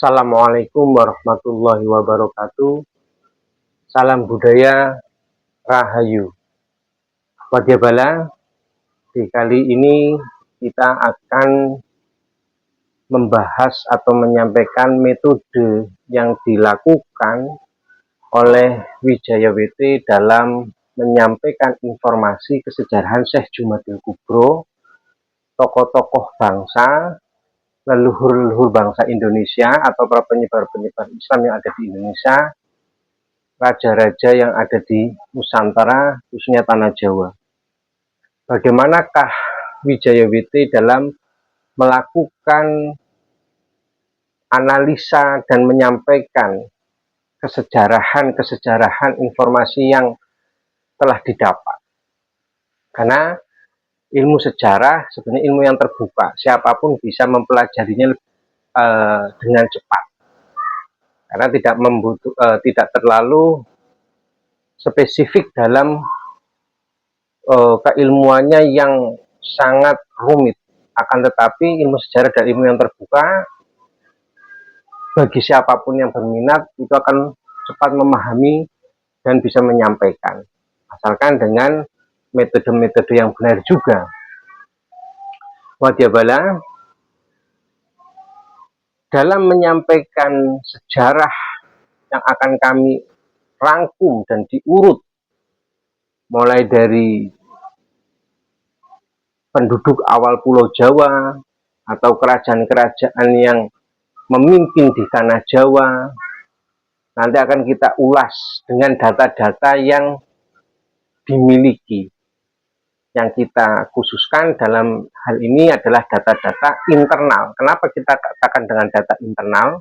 Assalamualaikum warahmatullahi wabarakatuh. Salam budaya Rahayu. Wadyabala, di kali ini kita akan membahas atau menyampaikan metode yang dilakukan oleh Wijaya WT dalam menyampaikan informasi kesejarahan Syekh Jumadil Kubro, tokoh-tokoh bangsa, leluhur-leluhur bangsa Indonesia atau para penyebar-penyebar Islam yang ada di Indonesia, raja-raja yang ada di Nusantara, khususnya Tanah Jawa. Bagaimanakah Wijaya WT dalam melakukan analisa dan menyampaikan kesejarahan informasi yang telah didapat. Karena ilmu sejarah sebenarnya ilmu yang terbuka, siapapun bisa mempelajarinya dengan cepat. Karena tidak terlalu spesifik dalam keilmuannya yang sangat rumit. Akan tetapi ilmu sejarah dan ilmu yang terbuka bagi siapapun yang berminat itu akan cepat memahami dan bisa menyampaikan, asalkan dengan metode-metode yang benar juga. Wadyabala, dalam menyampaikan sejarah yang akan kami rangkum dan diurut mulai dari penduduk awal Pulau Jawa atau kerajaan-kerajaan yang memimpin di tanah Jawa, nanti akan kita ulas dengan data-data yang dimiliki. Yang kita khususkan dalam hal ini adalah data-data internal. Kenapa kita katakan dengan data internal?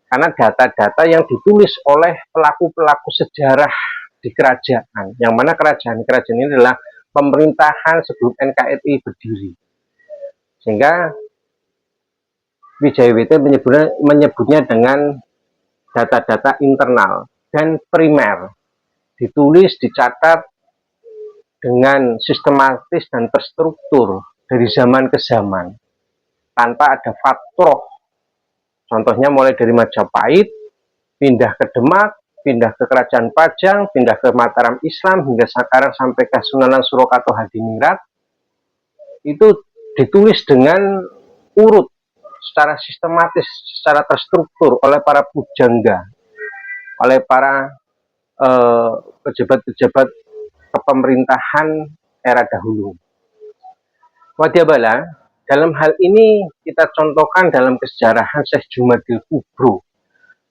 Karena data-data yang ditulis oleh pelaku-pelaku sejarah di kerajaan, yang mana kerajaan-kerajaan ini adalah pemerintahan sebelum NKRI berdiri. Sehingga Wijaya WT menyebutnya dengan data-data internal dan primer, ditulis, dicatat dengan sistematis dan terstruktur dari zaman ke zaman tanpa ada fatroh. Contohnya mulai dari Majapahit, pindah ke Demak, pindah ke Kerajaan Pajang, pindah ke Mataram Islam, hingga sekarang sampai ke Sunanan Surakarta Hadiningrat, itu ditulis dengan urut, secara sistematis, secara terstruktur oleh para pujangga, oleh para pejabat-pejabat kepemerintahan era dahulu. Wadyabala, dalam hal ini kita contohkan dalam kesejarahan Syekh Jumadil Kubro,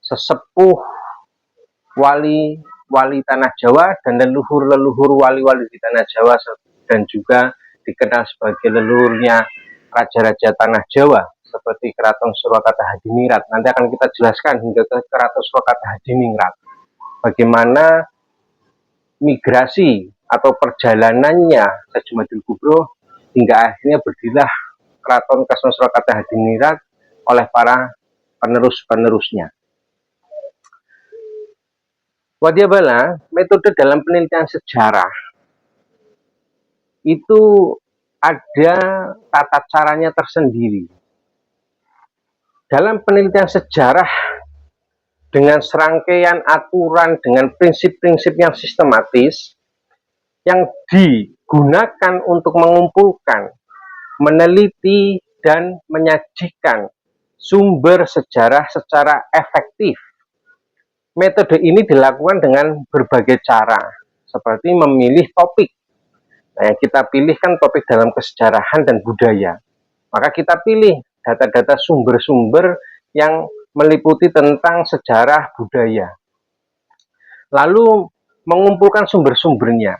sesepuh wali tanah Jawa dan leluhur-leluhur wali-wali di tanah Jawa, dan juga dikenal sebagai leluhurnya raja-raja tanah Jawa seperti Keraton Surakarta Hadiningrat. Nanti akan kita jelaskan hingga ke Keraton Surakarta Hadiningrat bagaimana migrasi atau perjalanannya Syekh Jumadil Kubro hingga akhirnya berdirilah Keraton Surakarta Hadiningrat oleh para penerus-penerusnya. Wadyabala, metode dalam penelitian sejarah itu ada tata caranya tersendiri. Dalam penelitian sejarah dengan serangkaian aturan, dengan prinsip-prinsip yang sistematis yang digunakan untuk mengumpulkan, meneliti, dan menyajikan sumber sejarah secara efektif. Metode ini dilakukan dengan berbagai cara, seperti memilih topik. Nah, yang kita pilih kan topik dalam kesejarahan dan budaya. Maka kita pilih data-data sumber-sumber yang meliputi tentang sejarah budaya. Lalu mengumpulkan sumber-sumbernya.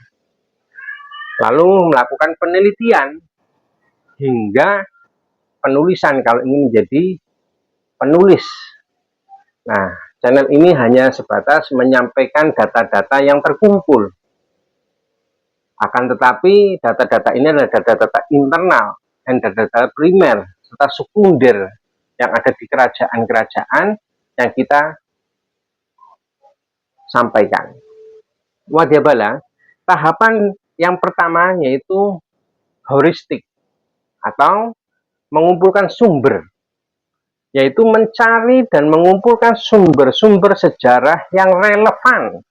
Lalu melakukan penelitian hingga penulisan kalau ingin menjadi penulis. Nah, channel ini hanya sebatas menyampaikan data-data yang terkumpul. Akan tetapi data-data ini adalah data-data internal dan data-data primer serta sekunder yang ada di kerajaan-kerajaan yang kita sampaikan. Wadyabala, tahapan yang pertama yaitu heuristik atau mengumpulkan sumber. yaitu mencari dan mengumpulkan sumber-sumber sejarah yang relevan,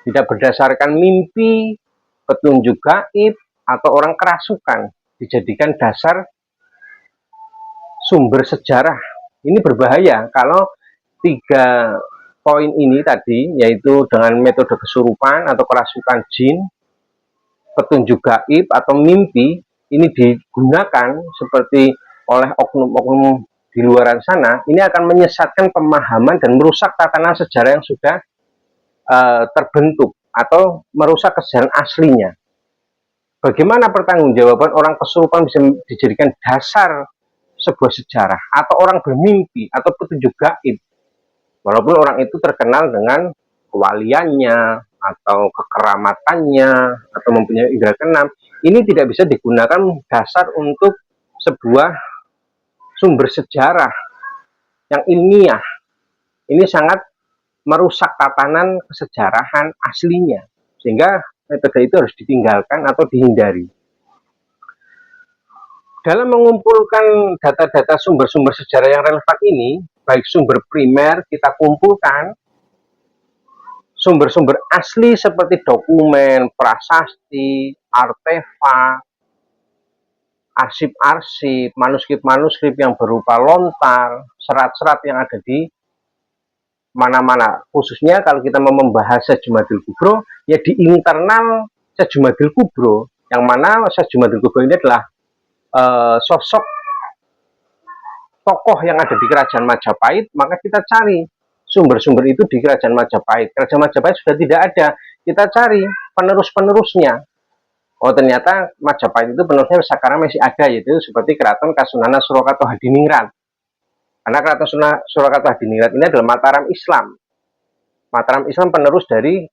tidak berdasarkan mimpi, petunjuk gaib, atau orang kerasukan, dijadikan dasar sumber sejarah. Ini berbahaya kalau tiga poin ini tadi, yaitu dengan metode kesurupan atau kerasukan jin, petunjuk gaib atau mimpi, ini digunakan seperti oleh oknum-oknum di luar sana, ini akan menyesatkan pemahaman dan merusak tatanan sejarah yang sudah terbentuk atau merusak kesejahteraan aslinya. Bagaimana pertanggungjawaban orang kesurupan bisa dijadikan dasar sebuah sejarah, atau orang bermimpi atau petunjuk gaib, walaupun orang itu terkenal dengan kewaliannya atau kekeramatannya atau mempunyai indera keenam, ini tidak bisa digunakan dasar untuk sebuah sumber sejarah yang ilmiah. Ini sangat merusak tatanan kesejarahan aslinya, sehingga metode itu harus ditinggalkan atau dihindari. Dalam mengumpulkan data-data sumber-sumber sejarah yang relevan ini, baik sumber primer kita kumpulkan, sumber-sumber asli seperti dokumen, prasasti, artefak, arsip-arsip, manuskrip-manuskrip yang berupa lontar, serat-serat yang ada di mana-mana, khususnya kalau kita mau membahas Sejumadil Kubro, ya di internal Sejumadil Kubro, yang mana Sejumadil Kubro ini adalah sosok tokoh yang ada di Kerajaan Majapahit, maka kita cari sumber-sumber itu di Kerajaan Majapahit. Kerajaan Majapahit sudah tidak ada, kita cari penerus-penerusnya. Oh, ternyata Majapahit itu penerusnya sekarang masih ada, yaitu seperti Keraton Kasunanan Surakarta Hadiningrat. Karena Keraton Surakarta Hadiningrat ini adalah Mataram Islam. Mataram Islam penerus dari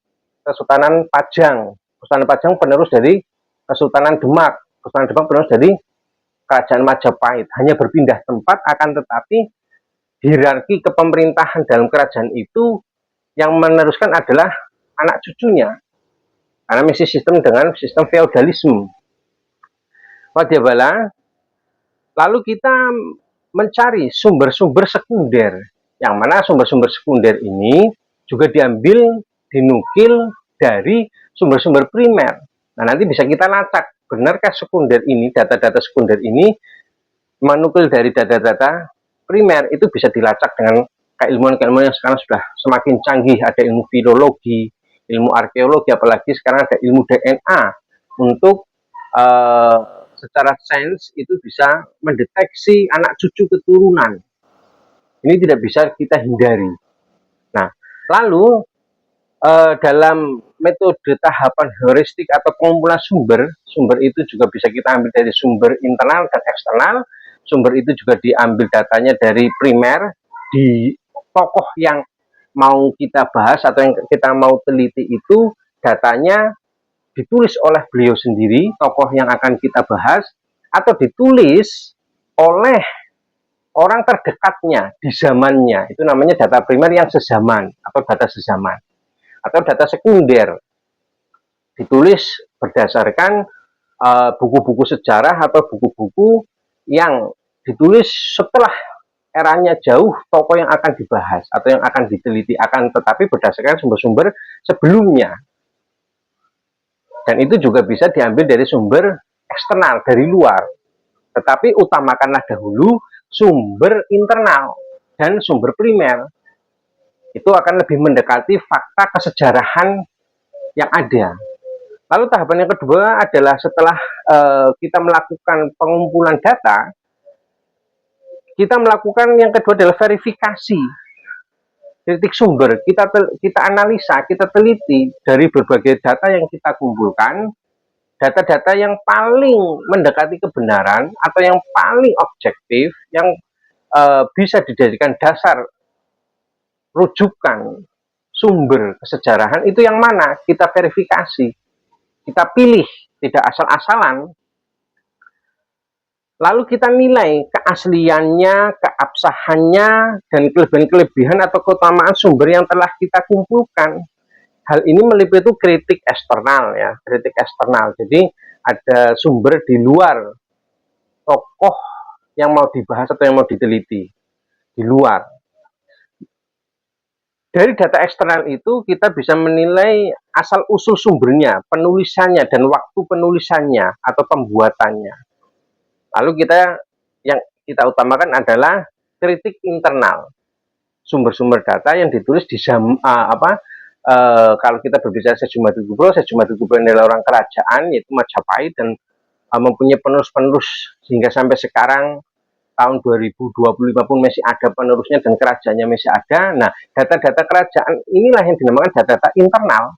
Kesultanan Pajang. Kesultanan Pajang penerus dari Kesultanan Demak. Kesultanan Demak penerus dari Kerajaan Majapahit. Hanya berpindah tempat, akan tetapi hierarki kepemerintahan dalam kerajaan itu yang meneruskan adalah anak cucunya. Karena masih sistem dengan sistem feodalisme. Wadyabala, lalu kita mencari sumber-sumber sekunder, yang mana sumber-sumber sekunder ini juga diambil, dinukil dari sumber-sumber primer. Nah, nanti bisa kita lacak, benarkah sekunder ini, data-data sekunder ini menukil dari data-data primer. Itu bisa dilacak dengan keilmuan-keilmuan yang sekarang sudah semakin canggih. Ada ilmu filologi, ilmu arkeologi, apalagi sekarang ada ilmu DNA untuk secara sains itu bisa mendeteksi anak cucu keturunan. Ini tidak bisa kita hindari. Nah, lalu dalam metode tahapan heuristik atau pengumpulan sumber itu juga bisa kita ambil dari sumber internal dan eksternal. Sumber itu juga diambil datanya dari primer, di tokoh yang mau kita bahas atau yang kita mau teliti itu datanya ditulis oleh beliau sendiri, tokoh yang akan kita bahas, atau ditulis oleh orang terdekatnya di zamannya. Itu namanya data primer yang sezaman atau data sezaman. Atau data sekunder, ditulis berdasarkan buku-buku sejarah atau buku-buku yang ditulis setelah eranya jauh, tokoh yang akan dibahas atau yang akan diteliti, akan tetapi berdasarkan sumber-sumber sebelumnya. Dan itu juga bisa diambil dari sumber eksternal, dari luar. Tetapi utamakanlah dahulu sumber internal dan sumber primer. Itu akan lebih mendekati fakta kesejarahan yang ada. Lalu tahapan yang kedua adalah setelah kita melakukan pengumpulan data, kita melakukan yang kedua adalah verifikasi titik sumber, kita analisa, kita teliti dari berbagai data yang kita kumpulkan, data-data yang paling mendekati kebenaran atau yang paling objektif, yang bisa dijadikan dasar rujukan sumber kesejarahan, itu yang mana kita verifikasi, kita pilih, tidak asal-asalan. Lalu kita nilai keasliannya, keabsahannya, dan kelebihan-kelebihan atau keutamaan sumber yang telah kita kumpulkan. Hal ini meliputi kritik eksternal, ya, kritik eksternal. Jadi ada sumber di luar tokoh yang mau dibahas atau yang mau diteliti. di luar. Dari data eksternal itu kita bisa menilai asal-usul sumbernya, penulisannya, dan waktu penulisannya atau pembuatannya. Lalu yang kita utamakan adalah kritik internal, sumber-sumber data yang ditulis di kalau kita berbicara Sejumadu Gubro adalah orang kerajaan, yaitu Majapahit, dan mempunyai penerus-penerus hingga sampai sekarang tahun 2025 pun masih ada penerusnya dan kerajaannya masih ada. Nah, data-data kerajaan inilah yang dinamakan data-data internal.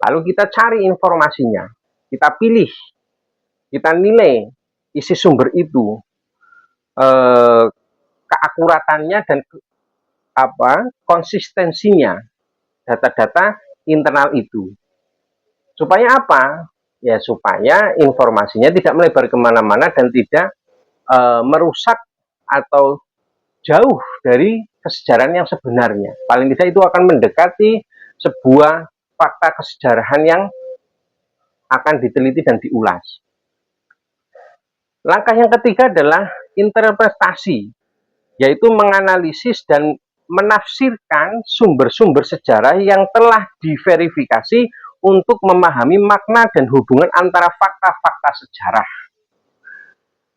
Lalu kita cari informasinya, kita pilih, kita nilai isi sumber itu, keakuratannya dan konsistensinya data-data internal itu. Supaya apa? Ya supaya informasinya tidak melebar kemana-mana dan tidak merusak atau jauh dari kesejarahan yang sebenarnya. Paling tidak itu akan mendekati sebuah fakta kesejarahan yang akan diteliti dan diulas. Langkah yang ketiga adalah interpretasi, yaitu menganalisis dan menafsirkan sumber-sumber sejarah yang telah diverifikasi untuk memahami makna dan hubungan antara fakta-fakta sejarah.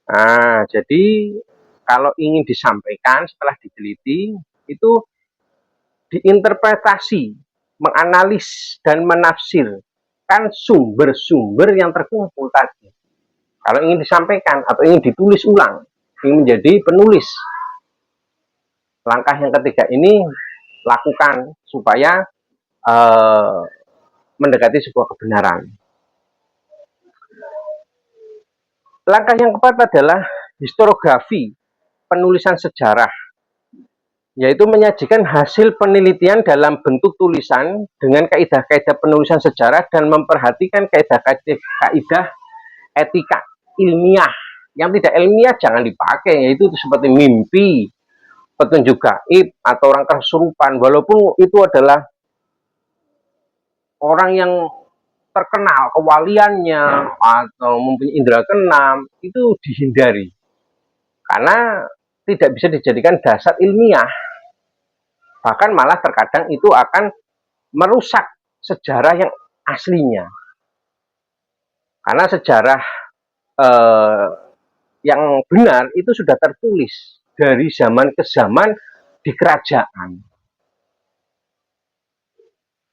Nah, jadi kalau ingin disampaikan setelah diteliti, itu diinterpretasi, menganalisis, dan menafsirkan sumber-sumber yang terkumpul tadi. Kalau ingin disampaikan atau ingin ditulis ulang, ingin menjadi penulis, langkah yang ketiga ini lakukan supaya mendekati sebuah kebenaran. Langkah yang keempat adalah historiografi, penulisan sejarah, yaitu menyajikan hasil penelitian dalam bentuk tulisan dengan kaidah-kaidah penulisan sejarah dan memperhatikan kaidah-kaidah etika ilmiah. Yang tidak ilmiah jangan dipakai, yaitu seperti mimpi, petunjuk gaib, atau orang kesurupan, walaupun itu adalah orang yang terkenal kewaliannya atau mempunyai indera keenam, itu dihindari karena tidak bisa dijadikan dasar ilmiah, bahkan malah terkadang itu akan merusak sejarah yang aslinya, karena sejarah yang benar itu sudah tertulis dari zaman ke zaman di kerajaan.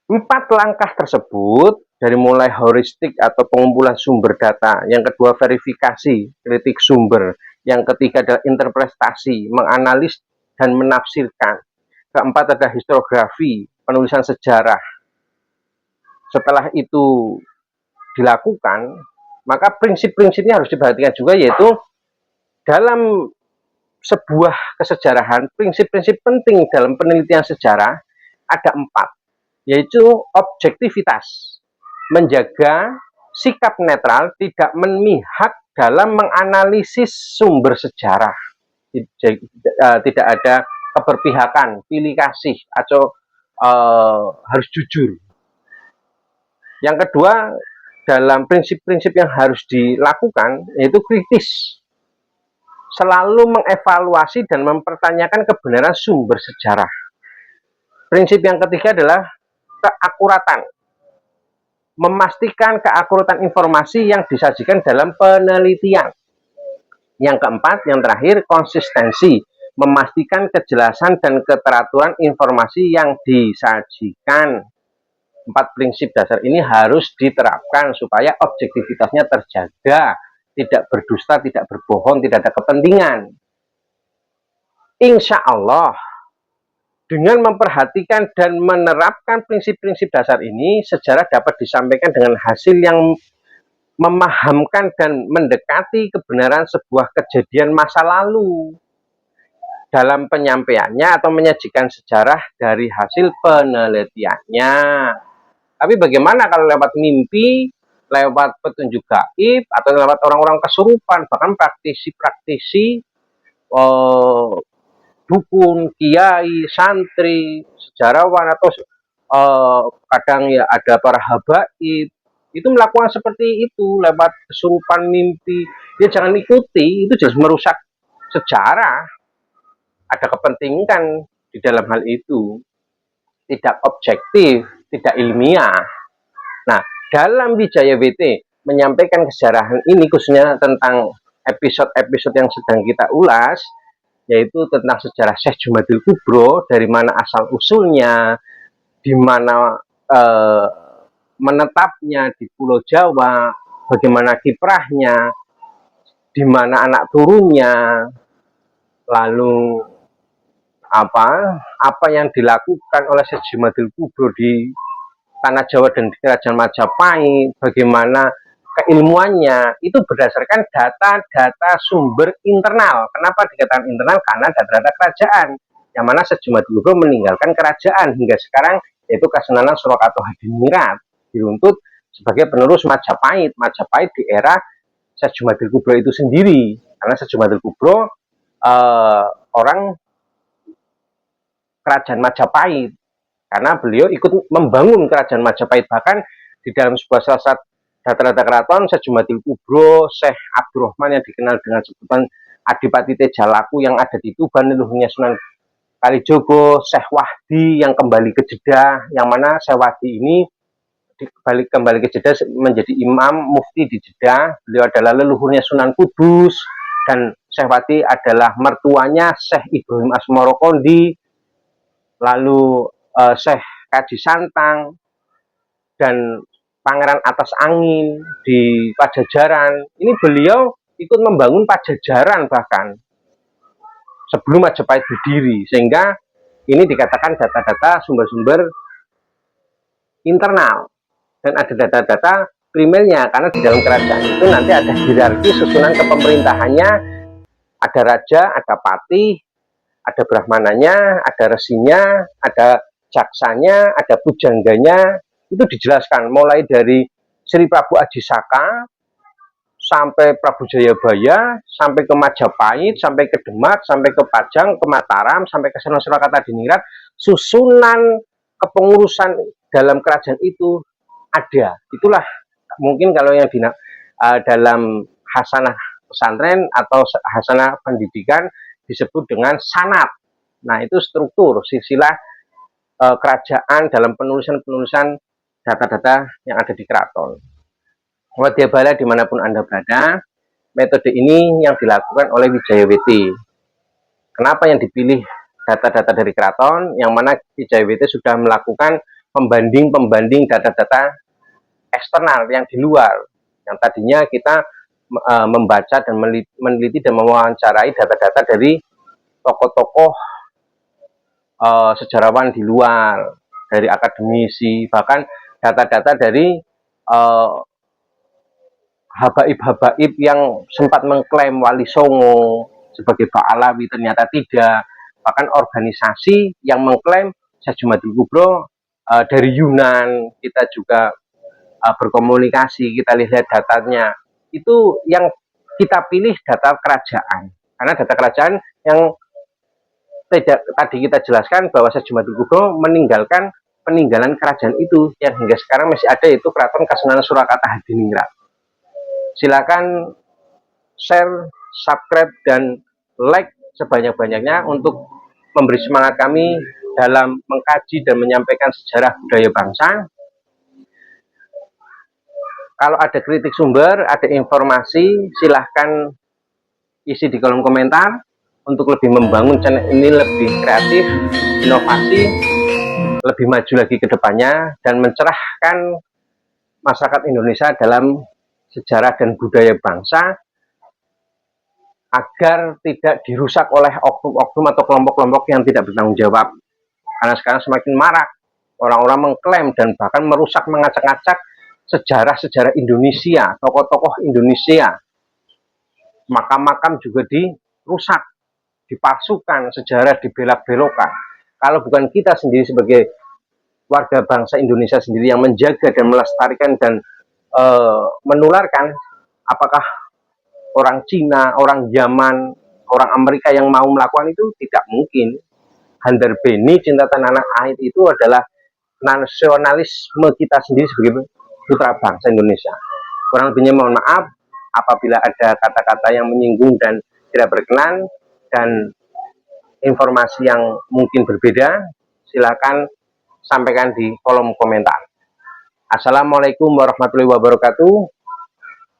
4 langkah tersebut, dari mulai heuristik atau pengumpulan sumber data, yang kedua verifikasi, kritik sumber, yang ketiga adalah interpretasi, menganalisis dan menafsirkan, keempat adalah historiografi, penulisan sejarah. Setelah itu dilakukan, maka prinsip-prinsipnya harus diperhatikan juga, yaitu dalam sebuah kesejarahan, prinsip-prinsip penting dalam penelitian sejarah ada 4, yaitu objektivitas, menjaga sikap netral, tidak memihak dalam menganalisis sumber sejarah, tidak ada keberpihakan, pilih kasih, atau harus jujur. Yang kedua, dalam prinsip-prinsip yang harus dilakukan, yaitu kritis, selalu mengevaluasi dan mempertanyakan kebenaran sumber sejarah. Prinsip yang ketiga adalah keakuratan, memastikan keakuratan informasi yang disajikan dalam penelitian. Yang keempat, yang terakhir, konsistensi, memastikan kejelasan dan keteraturan informasi yang disajikan. 4 prinsip dasar ini harus diterapkan supaya objektivitasnya terjaga, tidak berdusta, tidak berbohong, tidak ada kepentingan. Insya Allah, dengan memperhatikan dan menerapkan prinsip-prinsip dasar ini, sejarah dapat disampaikan dengan hasil yang memahamkan dan mendekati kebenaran sebuah kejadian masa lalu dalam penyampaiannya atau menyajikan sejarah dari hasil penelitiannya. Tapi bagaimana kalau lewat mimpi, lewat petunjuk gaib, atau lewat orang-orang kesurupan, bahkan praktisi-praktisi, dukun, kiai, santri, sejarawan, atau kadang ya ada para habaib, itu melakukan seperti itu lewat kesurupan mimpi. Ya jangan ikuti, itu jelas merusak sejarah. ada kepentingan di dalam hal itu, tidak objektif, tidak ilmiah. Nah, dalam Wijaya WT menyampaikan kesejarahan ini, khususnya tentang episode-episode yang sedang kita ulas, yaitu tentang sejarah Syekh Jumadil Kubro, dari mana asal usulnya, di mana menetapnya di Pulau Jawa, bagaimana kiprahnya, di mana anak turunnya, lalu apa yang dilakukan oleh Syekh Jumadil Kubro di tanah Jawa dan di Kerajaan Majapahit, bagaimana keilmuannya, itu berdasarkan data-data sumber internal. Kenapa dikatakan internal? Karena data-data kerajaan, yang mana Syekh Jumadil Kubro meninggalkan kerajaan hingga sekarang, yaitu Kasunanan Surakarta Hadiningrat, diruntut sebagai penerus Majapahit. Majapahit di era Syekh Jumadil Kubro itu sendiri, karena Syekh Jumadil Kubro orang kerajaan Majapahit, karena beliau ikut membangun kerajaan Majapahit. Bahkan di dalam sebuah salah satu data-data keraton, Syekh Jumadil Kubro, Syekh Abdurrahman yang dikenal dengan sebutan Adipati Tejalaku yang ada di Tuban, leluhurnya Sunan Kalijogo, Syekh Wahdi yang kembali ke Jeddah, yang mana Syekh Wahdi ini kembali ke Jeddah menjadi imam mufti di Jeddah. Beliau adalah leluhurnya Sunan Kudus, dan Syekh Wahdi adalah mertuanya Syekh Ibrahim Asmoro Kondi, lalu Syekh Kaji Santang, dan Pangeran Atas Angin di Pajajaran. Ini beliau ikut membangun Pajajaran bahkan sebelum Majapahit berdiri, sehingga ini dikatakan data-data sumber-sumber internal, dan ada data-data primernya, karena di dalam kerajaan itu nanti ada hierarki susunan kepemerintahannya, ada raja, ada patih, ada brahmananya, ada resinya, ada jaksanya, ada pujangganya. Itu dijelaskan mulai dari Sri Prabu Ajisaka sampai Prabu Jayabaya, sampai ke Majapahit, sampai ke Demak, sampai ke Pajang, ke Mataram, sampai ke Surakarta Hadiningrat. Susunan kepengurusan dalam kerajaan itu ada. Itulah mungkin kalau yang dalam hasanah pesantren atau hasanah pendidikan disebut dengan sanad. Nah, itu struktur silsilah kerajaan dalam penulisan data-data yang ada di keraton. Wadyabala dimanapun Anda berada, metode ini yang dilakukan oleh Wijaya WT. Kenapa yang dipilih data-data dari keraton, yang mana Wijaya WT sudah melakukan pembanding data-data eksternal yang di luar, yang tadinya kita membaca dan meneliti dan mewawancarai data-data dari tokoh-tokoh sejarawan di luar, dari akademisi, bahkan data-data dari habaib-habaib yang sempat mengklaim Wali Songo sebagai Ba'alawi, ternyata tidak. Bahkan organisasi yang mengklaim Syekh Jumadil Kubro dari Yunan, kita juga berkomunikasi, kita lihat datanya. Itu yang kita pilih data kerajaan, karena data kerajaan yang tadi kita jelaskan bahwa Syekh Jumadil Kubro meninggalkan peninggalan kerajaan itu yang hingga sekarang masih ada, yaitu Keraton Kasunanan Surakarta Hadiningrat. Silakan share, subscribe, dan like sebanyak-banyaknya untuk memberi semangat kami dalam mengkaji dan menyampaikan sejarah budaya bangsa. Kalau ada kritik sumber, ada informasi, silahkan isi di kolom komentar untuk lebih membangun channel ini lebih kreatif, inovasi, lebih maju lagi ke depannya, dan mencerahkan masyarakat Indonesia dalam sejarah dan budaya bangsa, agar tidak dirusak oleh oknum-oknum atau kelompok-kelompok yang tidak bertanggung jawab. Karena sekarang semakin marak orang-orang mengklaim dan bahkan merusak, mengacak-acak sejarah-sejarah Indonesia, tokoh-tokoh Indonesia. Makam-makam juga dirusak, dipalsukan, sejarah dibelak-belokkan. Kalau bukan kita sendiri sebagai warga bangsa Indonesia sendiri yang menjaga dan melestarikan dan menularkan, apakah orang Cina, orang Yaman, orang Amerika yang mau melakukan itu? Tidak mungkin. Handar Beni, cinta tanah air itu adalah nasionalisme kita sendiri sebagai putra bangsa Indonesia. Kurang lebihnya mohon maaf apabila ada kata-kata yang menyinggung dan tidak berkenan, dan informasi yang mungkin berbeda, silakan sampaikan di kolom komentar. Assalamualaikum warahmatullahi wabarakatuh.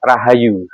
Rahayu.